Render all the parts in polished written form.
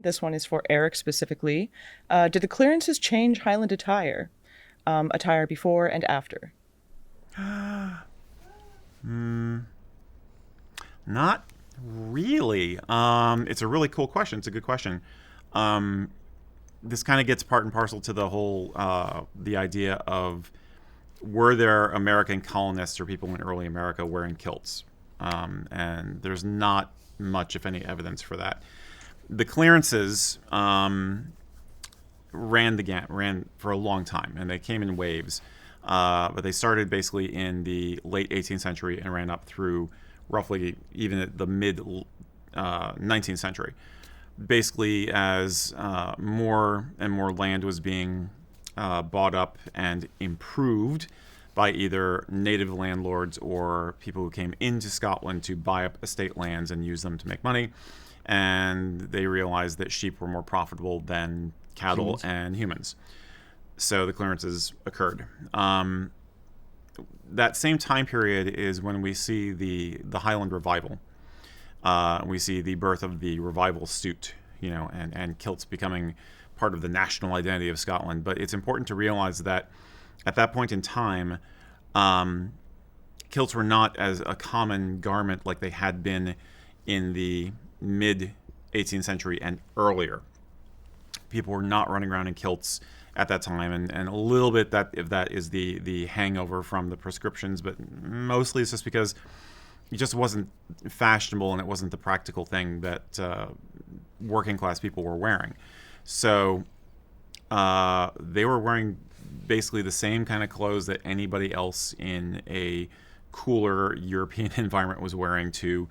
This one is for Eric specifically. Did the clearances change Highland attire? Attire before and after? Not really. It's a really cool question. It's a good question. This kind of gets part and parcel to the whole the idea of, were there American colonists or people in early America wearing kilts? And there's not much, if any, evidence for that. The clearances ran for a long time, and they came in waves. But they started basically in the late 18th century and ran up through roughly even at the mid 19th century. Basically, as more and more land was being bought up and improved by either native landlords or people who came into Scotland to buy up estate lands and use them to make money. And they realized that sheep were more profitable than cattle and humans. So the clearances occurred. That same time period is when we see the Highland revival. We see the birth of the revival suit, and kilts becoming part of the national identity of Scotland. But it's important to realize that at that point in time, kilts were not as a common garment like they had been in the mid 18th century and earlier. People were not running around in kilts at that time, and a little bit if that is the hangover from the prescriptions, but mostly it's just because it just wasn't fashionable and it wasn't the practical thing that working class people were wearing. So they were wearing basically the same kind of clothes that anybody else in a cooler European environment was wearing to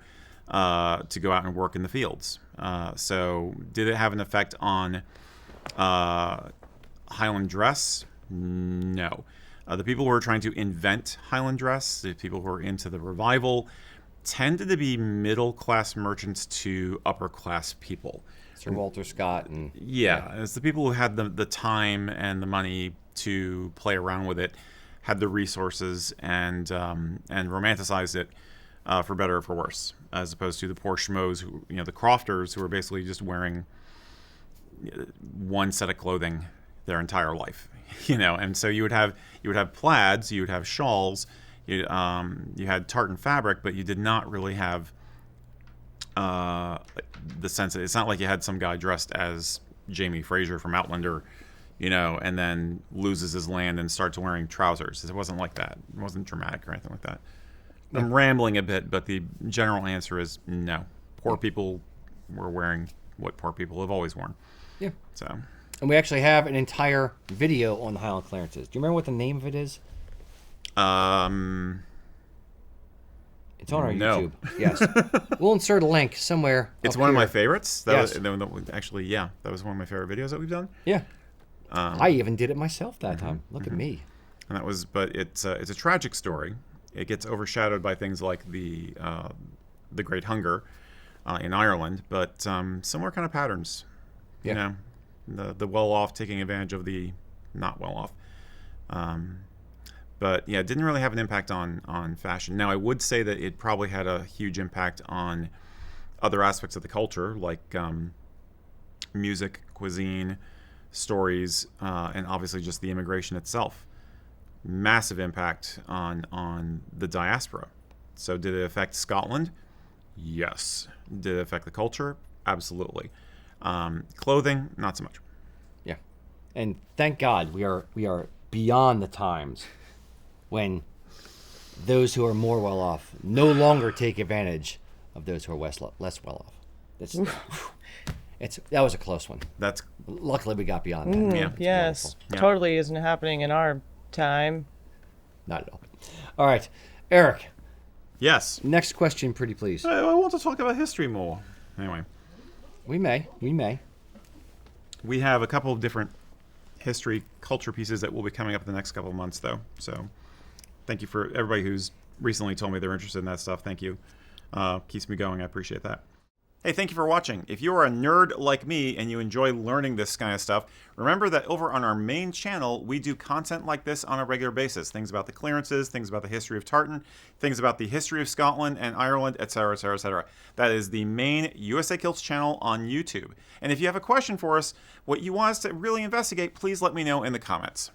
go out and work in the fields. So did it have an effect on Highland dress? No. The people who were trying to invent Highland dress, the people who were into the revival, tended to be middle-class merchants to upper-class people. Sir Walter Scott and it's the people who had the time and the money to play around with it, had the resources, and romanticized it for better or for worse, as opposed to the poor schmoes, who, the crofters, who were basically just wearing one set of clothing their entire life, and so you would have plaids, you would have shawls, you had tartan fabric, but you did not really have the sense that it's not like you had some guy dressed as Jamie Fraser from Outlander, and then loses his land and starts wearing trousers. It wasn't like that. It wasn't dramatic or anything like that. I'm rambling a bit, but the general answer is no. Poor people were wearing what poor people have always worn. Yeah. So. And we actually have an entire video on the Highland Clearances. Do you remember what the name of it is? It's on our YouTube. Yes. We'll insert a link somewhere. It's one of my favorites. That was one of my favorite videos that we've done. Yeah. I even did it myself that time. Look at me. And but it's a tragic story. It gets overshadowed by things like the Great Hunger in Ireland, but similar kind of patterns. Yeah. The well-off taking advantage of the not well-off. But yeah, it didn't really have an impact on fashion. Now, I would say that it probably had a huge impact on other aspects of the culture, like music, cuisine, stories, and obviously just the immigration itself. Massive impact on the diaspora. So did it affect Scotland? Yes. Did it affect the culture? Absolutely. Clothing, not so much. Yeah. And thank God we are beyond the times when those who are more well off no longer take advantage of those who are less well off. That was a close one. Luckily we got beyond that. Yes. Totally isn't happening in our time. Not at all. All right. Eric. Yes. Next question, pretty please. I want to talk about history more. Anyway. We may. We have a couple of different history, culture pieces that will be coming up in the next couple of months, though. So thank you for everybody who's recently told me they're interested in that stuff. Thank you. Keeps me going. I appreciate that. Hey, thank you for watching. If you are a nerd like me and you enjoy learning this kind of stuff, remember that over on our main channel, we do content like this on a regular basis. Things about the clearances, things about the history of tartan, things about the history of Scotland and Ireland, etc., etc., etc. That is the main USA Kilts channel on YouTube. And if you have a question for us, what you want us to really investigate, please let me know in the comments.